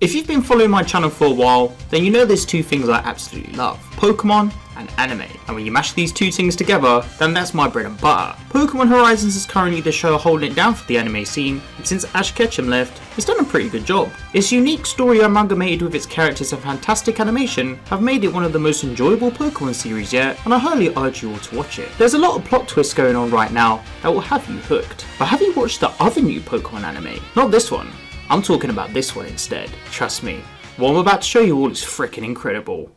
If you've been following my channel for a while, then you know there's two things I absolutely love, Pokemon and anime. And when you mash these two things together, then that's my bread and butter. Pokemon Horizons is currently the show holding it down for the anime scene, and since Ash Ketchum left, it's done a pretty good job. Its unique story amalgamated with its characters and fantastic animation have made it one of the most enjoyable Pokemon series yet, and I highly urge you all to watch it. There's a lot of plot twists going on right now that will have you hooked. But have you watched the other new Pokemon anime? Not this one. I'm talking about this one instead. Trust me, what I'm about to show you all is freaking incredible.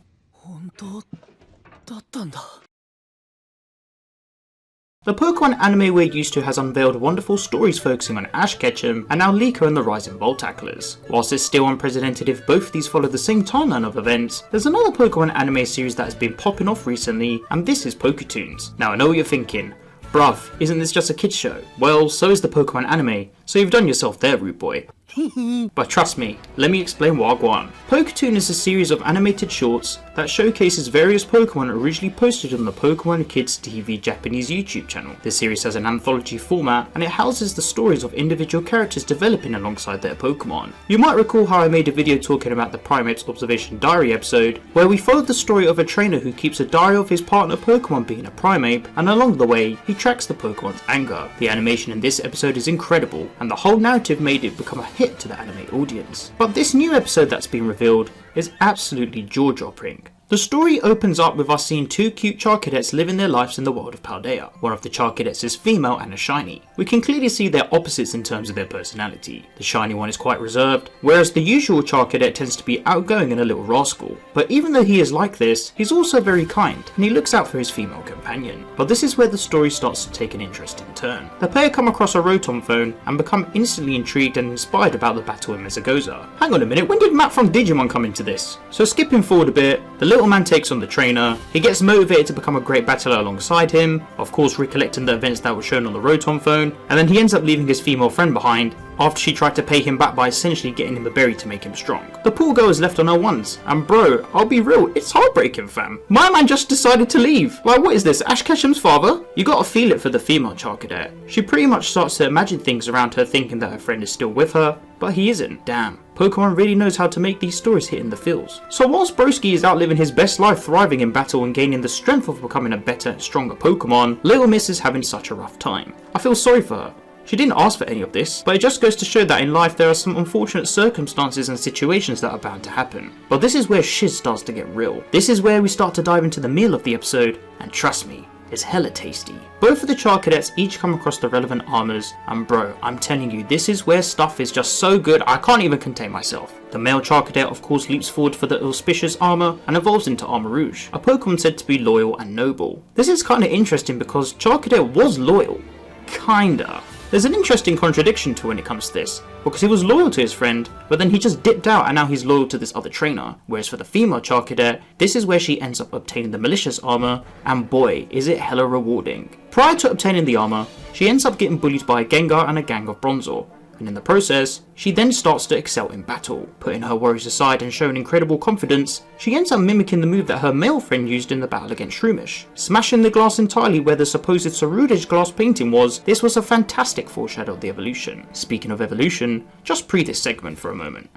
The Pokemon anime we're used to has unveiled wonderful stories focusing on Ash Ketchum and now Liko and the Rising Voltaclers. Whilst it's still unprecedented if both of these follow the same timeline of events, there's another Pokemon anime series that has been popping off recently, and this is POKÉTOON. Now I know what you're thinking, bruv, isn't this just a kids show? Well, so is the Pokemon anime, so you've done yourself there, rude boy. But trust me, let me explain what I want. POKÉTOON is a series of animated shorts that showcases various Pokemon originally posted on the Pokemon Kids TV Japanese YouTube channel. This series has an anthology format and it houses the stories of individual characters developing alongside their Pokemon. You might recall how I made a video talking about the Primate's Observation Diary episode, where we followed the story of a trainer who keeps a diary of his partner Pokemon being a Primate, and along the way, he tracks the Pokemon's anger. The animation in this episode is incredible, and the whole narrative made it become a hit to the anime audience. But this new episode that's been revealed is absolutely jaw-dropping. The story opens up with us seeing two cute Charcadets living their lives in the world of Paldea. One of the Charcadets is female and a shiny. We can clearly see their opposites in terms of their personality. The shiny one is quite reserved, whereas the usual Charcadet tends to be outgoing and a little rascal. But even though he is like this, he's also very kind, and he looks out for his female companion. But this is where the story starts to take an interesting turn. The pair come across a Rotom phone and become instantly intrigued and inspired about the battle in Mesagoza. Hang on a minute, when did Matt from Digimon come into this? So skipping forward a bit, the little man takes on the trainer, he gets motivated to become a great battler alongside him, of course recollecting the events that were shown on the Rotom phone, and then he ends up leaving his female friend behind after she tried to pay him back by essentially getting him a berry to make him strong. The poor girl is left on her ones, and bro, I'll be real, it's heartbreaking fam. My man just decided to leave. Like, what is this, Ash Ketchum's father? You gotta feel it for the female Charcadet. She pretty much starts to imagine things around her thinking that her friend is still with her, but he isn't. Damn. Pokemon really knows how to make these stories hit in the feels. So whilst Broski is out living his best life thriving in battle and gaining the strength of becoming a better, stronger Pokemon, Little Miss is having such a rough time. I feel sorry for her. She didn't ask for any of this, but it just goes to show that in life there are some unfortunate circumstances and situations that are bound to happen. But this is where shiz starts to get real. This is where we start to dive into the meal of the episode, and trust me, it's hella tasty. Both of the Charcadets each come across the relevant armors, and bro, I'm telling you, this is where stuff is just so good I can't even contain myself. The male Charcadet of course leaps forward for the auspicious armor and evolves into Armor Rouge, a Pokemon said to be loyal and noble. This is kinda interesting because Charcadet was loyal. Kinda. There's an interesting contradiction to when it comes to this, because he was loyal to his friend, but then he just dipped out and now he's loyal to this other trainer. Whereas for the female Charcadet, this is where she ends up obtaining the malicious armor, and boy, is it hella rewarding. Prior to obtaining the armor, she ends up getting bullied by a Gengar and a gang of Bronzor, and in the process, she then starts to excel in battle. Putting her worries aside and showing incredible confidence, she ends up mimicking the move that her male friend used in the battle against Shroomish. Smashing the glass entirely where the supposed Cerulege glass painting was, this was a fantastic foreshadow of the evolution. Speaking of evolution, just pre this segment for a moment.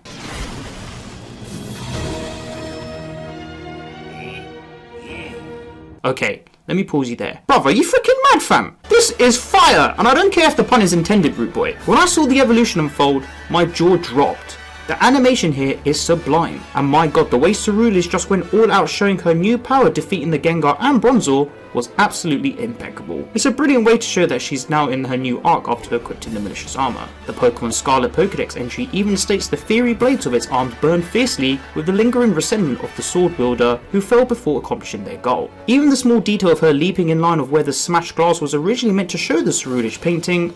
Okay, let me pause you there. Bruv, are you freaking mad fam? This is fire! And I don't care if the pun is intended, rude boy. When I saw the evolution unfold, my jaw dropped. The animation here is sublime. And my god, the way Cerulege just went all out showing her new power defeating the Gengar and Bronzor was absolutely impeccable. It's a brilliant way to show that she's now in her new arc after equipping the malicious armor. The Pokemon Scarlet Pokédex entry even states the fiery blades of its arms burn fiercely with the lingering resentment of the sword wielder who fell before accomplishing their goal. Even the small detail of her leaping in line of where the smashed glass was originally meant to show the Cerulege painting,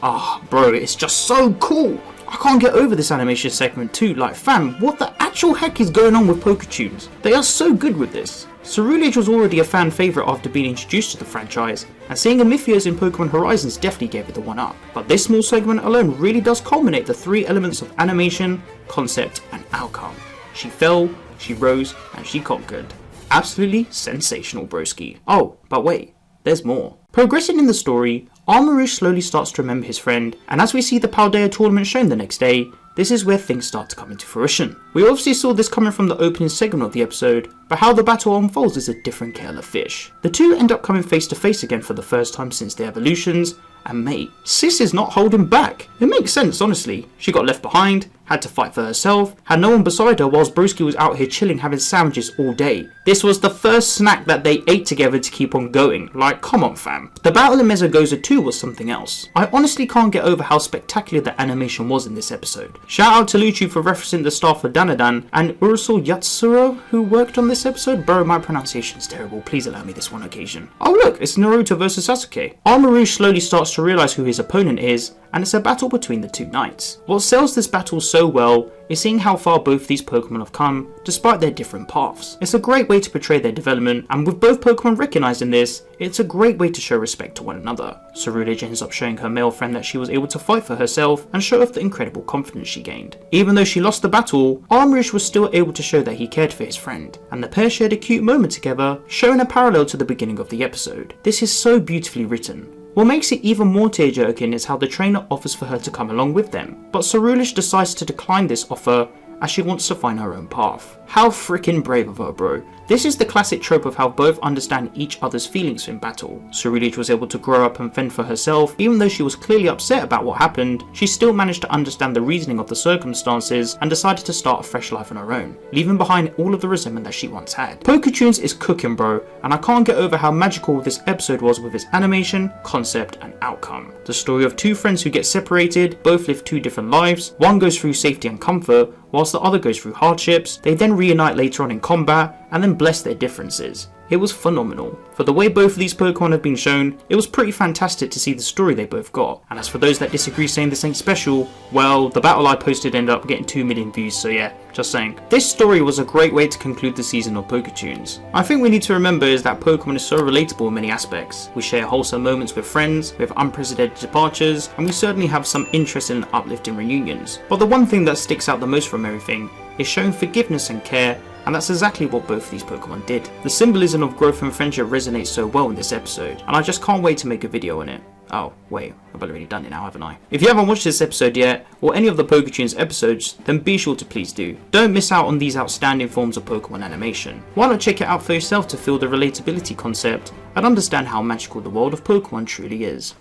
bro, it's just so cool. I can't get over this animation segment too, like fam, what the actual heck is going on with POKÉTOON? They are so good with this. Cerulege was already a fan favourite after being introduced to the franchise, and seeing Amethio's in Pokemon Horizons definitely gave it the one up. But this small segment alone really does culminate the three elements of animation, concept and outcome. She fell, she rose and she conquered. Absolutely sensational broski. Oh, but wait, there's more. Progressing in the story, Armor Rouge slowly starts to remember his friend, and as we see the Paldea tournament shown the next day, this is where things start to come into fruition. We obviously saw this coming from the opening segment of the episode, but how the battle unfolds is a different kettle of fish. The two end up coming face to face again for the first time since their evolutions, and mate, Sis is not holding back. It makes sense, honestly. She got left behind, had to fight for herself, had no one beside her whilst Broski was out here chilling having sandwiches all day. This was the first snack that they ate together to keep on going, like come on fam. The battle in Mesogoza 2 was something else. I honestly can't get over how spectacular the animation was in this episode. Shout out to Lucius for referencing the staff for Danadan and Ursul Yatsuro who worked on this episode. Bro, my pronunciation's terrible, please allow me this one occasion. Oh look, it's Naruto versus Sasuke. Armarouge slowly starts to realise who his opponent is, and it's a battle between the two knights. What sells this battle so well is seeing how far both these Pokemon have come, despite their different paths. It's a great way to portray their development, and with both Pokemon recognising this, it's a great way to show respect to one another. Ceruledge ends up showing her male friend that she was able to fight for herself and show off the incredible confidence she gained. Even though she lost the battle, Armarouge was still able to show that he cared for his friend, and the pair shared a cute moment together, showing a parallel to the beginning of the episode. This is so beautifully written. What makes it even more tear-jerking is how the trainer offers for her to come along with them, but Ceruledge decides to decline this offer as she wants to find her own path. How freaking brave of her, bro. This is the classic trope of how both understand each other's feelings in battle. Ceruledge was able to grow up and fend for herself. Even though she was clearly upset about what happened, she still managed to understand the reasoning of the circumstances and decided to start a fresh life on her own, leaving behind all of the resentment that she once had. POKÉTOONS is cooking, bro, and I can't get over how magical this episode was with its animation, concept and outcome. The story of two friends who get separated, both live two different lives. One goes through safety and comfort, whilst the other goes through hardships. They then reunite later on in combat, and then bless their differences. It was phenomenal. For the way both of these Pokemon have been shown, it was pretty fantastic to see the story they both got. And as for those that disagree saying this ain't special, well, the battle I posted ended up getting 2 million views, so yeah, just saying. This story was a great way to conclude the season of POKÉTOONS. I think we need to remember is that Pokemon is so relatable in many aspects. We share wholesome moments with friends, we have unprecedented departures, and we certainly have some interesting and uplifting reunions. But the one thing that sticks out the most from everything is showing forgiveness and care, and that's exactly what both of these Pokemon did. The symbolism of growth and friendship resonates so well in this episode, and I just can't wait to make a video on it. Oh, wait, I've already done it now, haven't I? If you haven't watched this episode yet, or any of the POKÉTOONS episodes, then be sure to please do. Don't miss out on these outstanding forms of Pokemon animation. Why not check it out for yourself to feel the relatability concept, and understand how magical the world of Pokemon truly is.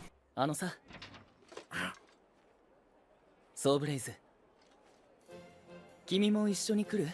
ソーブレイズ君も一緒に来る